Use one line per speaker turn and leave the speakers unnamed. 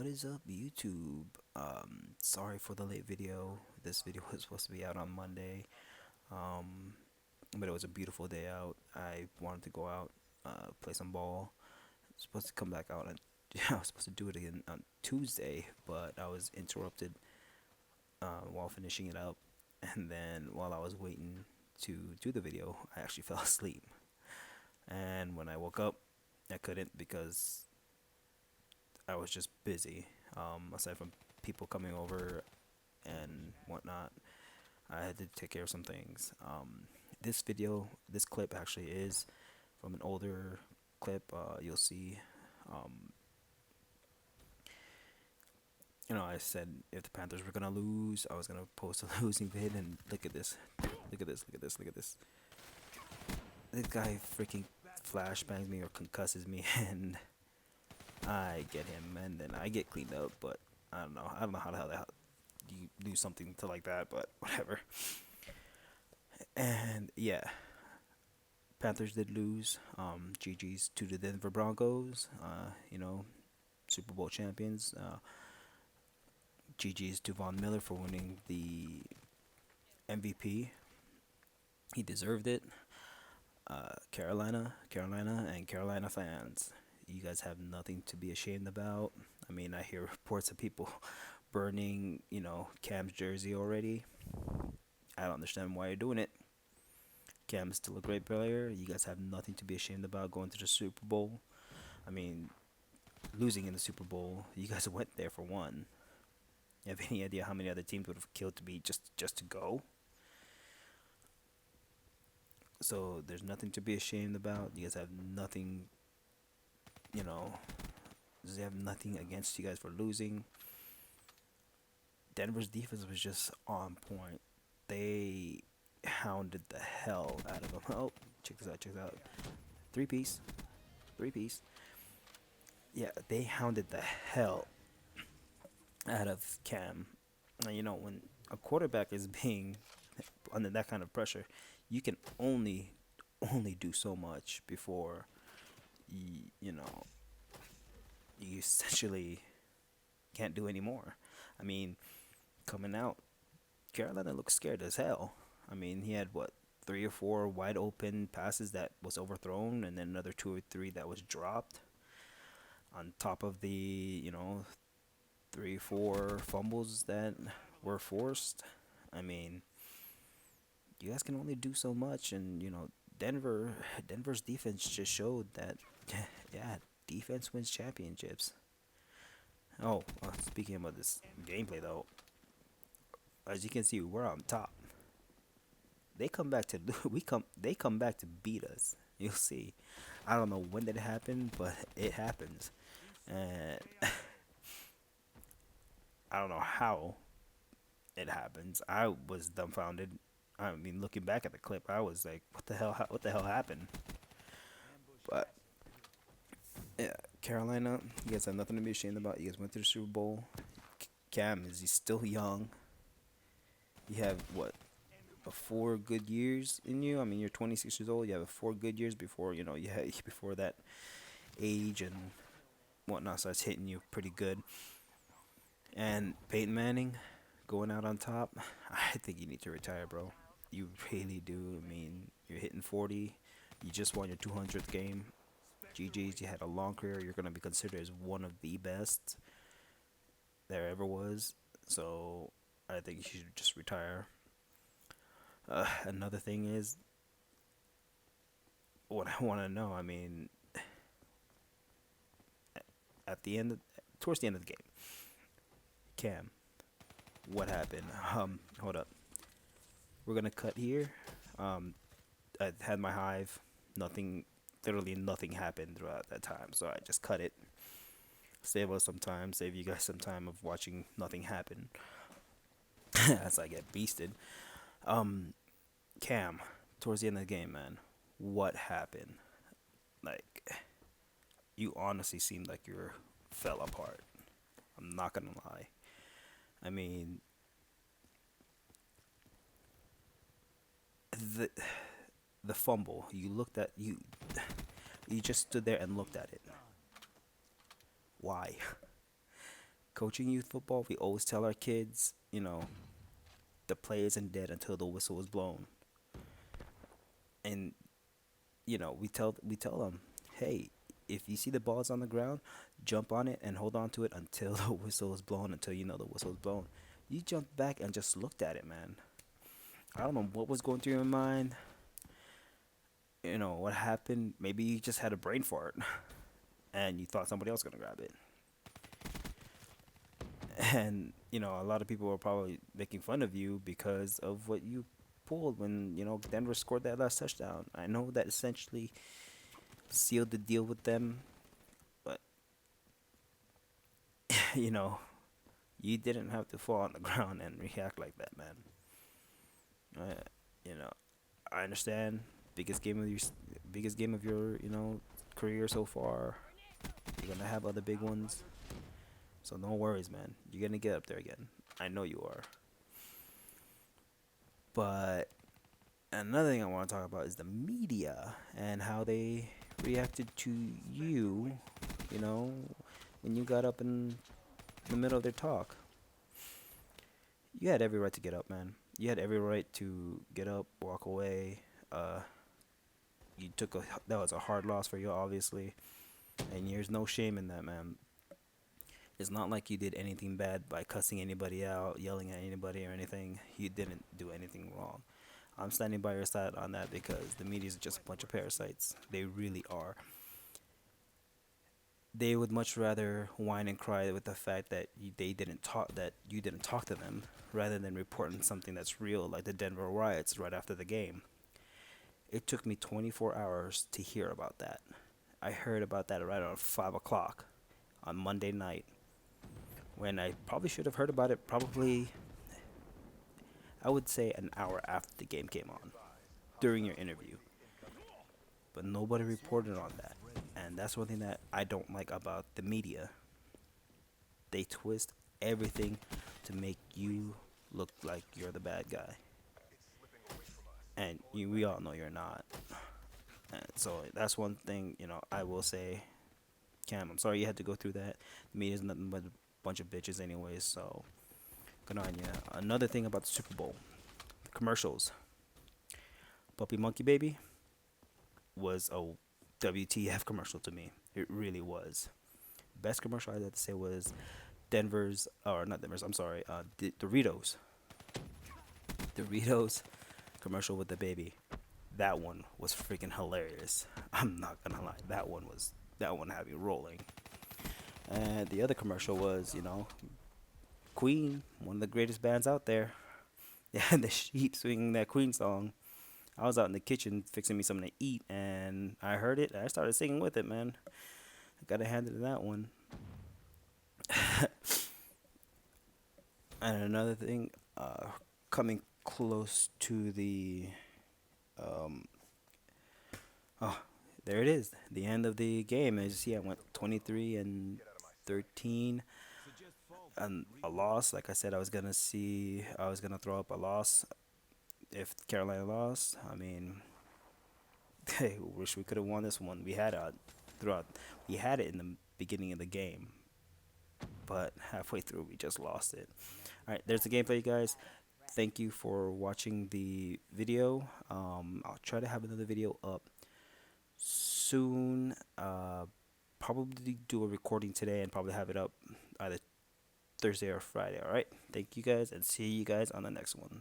What is up, YouTube? Sorry for the late video. This video was supposed to be out on Monday, um, but it was a beautiful day out. I wanted to go out, play some ball. Supposed to come back out and I was supposed to do it again on Tuesday, but I was interrupted while finishing it up, and then while I was waiting to do the video, I actually fell asleep. And when I woke up, I couldn't because I was just busy. Aside from people coming over and whatnot, I had to take care of some things. This clip actually is from an older clip. You'll see, um, I said if the Panthers were gonna lose, I was gonna post a losing vid, and look at this, look at this, look at this, look at this. This guy freaking flashbangs me or concusses me, and I get him, and then I get cleaned up. But I don't know how the hell you do something to like that, but whatever. And yeah, Panthers did lose. GG's to the Denver Broncos. Super Bowl champions. GG's to Von Miller for winning the MVP. He deserved it. Carolina, and Carolina fans, you guys have nothing to be ashamed about. I mean, I hear reports of people burning, Cam's jersey already. I don't understand why you're doing it. Cam is still a great player. You guys have nothing to be ashamed about going to the Super Bowl. I mean, losing in the Super Bowl, you guys went there for one. You have any idea how many other teams would have killed to be just to go? So there's nothing to be ashamed about. You guys have nothing, you know, they have nothing against you guys for losing. Denver's defense was just on point. They hounded the hell out of them. Oh, check this out, check this out. Three piece, three piece. Yeah, they hounded the hell out of Cam. And when a quarterback is being under that kind of pressure, you can only do so much before you essentially can't do any more. I mean, coming out, Carolina looked scared as hell. I mean, he had what, three or four wide open passes that was overthrown, and then another two or three that was dropped. On top of the three, four fumbles that were forced. I mean, you guys can only do so much, and Denver's defense just showed that, yeah, defense wins championships. Oh, speaking about this gameplay though, as you can see, we're on top. They come back to we come they come back to beat us. You'll see. I don't know when did it happen, but it happens, and I don't know how it happens. I was dumbfounded. I mean, looking back at the clip, I was like, "What the hell? What the hell happened?" But yeah, Carolina, you guys have nothing to be ashamed about. You guys went to the Super Bowl. Cam is he's still young. You have what, a 4 good years in you? I mean, you're 26 years old. You have 4 good years before before that age and whatnot starts hitting you pretty good. And Peyton Manning going out on top. I think you need to retire, bro. You really do. I mean, you're hitting 40. You just won your 200th game. GG's. You had a long career. You're gonna be considered as one of the best there ever was. So I think you should just retire. Another thing is what I want to know. I mean, at the end, towards the end of the game, Cam, what happened? Hold up. We're gonna cut here. I had my hive. Nothing, literally nothing happened throughout that time. So I just cut it. Save us some time. Save you guys some time of watching nothing happen as I get beasted. Um, Cam, towards the end of the game, man, what happened? Like, you honestly seemed like you were fell apart. I'm not gonna lie. I mean, the the fumble. You just stood there and looked at it. Why? coaching youth football, we always tell our kids, you know, the play isn't dead until the whistle is blown. And you know, we tell them, hey, if you see the balls on the ground, jump on it and hold on to it until the whistle is blown. Until you know the whistle is blown, you jumped back and just looked at it, man. I don't know what was going through your mind. You know what happened? Maybe you just had a brain fart, and you thought somebody else was gonna grab it. And you know, a lot of people were probably making fun of you because of what you pulled when you know Denver scored that last touchdown. I know that essentially sealed the deal with them, but you know, you didn't have to fall on the ground and react like that, man. Uh, you know, I understand biggest game of your biggest game of your career so far. You're gonna have other big ones, so no worries, man. You're gonna get up there again. I know you are. But another thing I want to talk about is the media and how they reacted to you. You know, when you got up in the middle of their talk, you had every right to get up, man. You had every right to get up, walk away. Uh, you took a that was a hard loss for you, obviously, and there's no shame in that, man. It's not like you did anything bad by cussing anybody out, yelling at anybody, or anything. You didn't do anything wrong. I'm standing by your side on that because the media is just a bunch of parasites. They really are. They would much rather whine and cry with the fact that you didn't talk to them, rather than reporting something that's real, like the Denver riots right after the game. It took me 24 hours to hear about that. I heard about that right around 5 o'clock on Monday night, when I probably should have heard about it probably, I would say, an hour after the game came on during your interview. But nobody reported on that. And that's one thing that I don't like about the media. They twist everything to make you look like you're the bad guy. And we all know you're not. And so that's one thing, I will say, Cam, I'm sorry you had to go through that. The media's nothing but a bunch of bitches anyways, so good on you. Another thing about the Super Bowl, the commercials. Puppy Monkey Baby was a WTF commercial to me. It really was. Best commercial I'd have to say was Denver's, or not Denver's, I'm sorry, Doritos. Doritos commercial with the baby. That one was freaking hilarious. I'm not gonna lie. That one had me rolling. And the other commercial was, Queen, one of the greatest bands out there. Yeah, the sheep singing that Queen song. I was out in the kitchen fixing me something to eat, and I heard it. And I started singing with it, man. I gotta hand it to that one. And another thing, coming close to the, um, oh, there it is, the end of the game. As you see, I went 23 and 13, and a loss. Like I said, I was gonna throw up a loss if Carolina lost. I mean, I wish we could have won this one. Throughout, we had it in the beginning of the game, but halfway through we just lost it. All right, there's the game for you guys. Thank you for watching the video. I'll try to have another video up soon. Probably do a recording today and probably have it up either Thursday or Friday. All right. Thank you guys, and see you guys on the next one.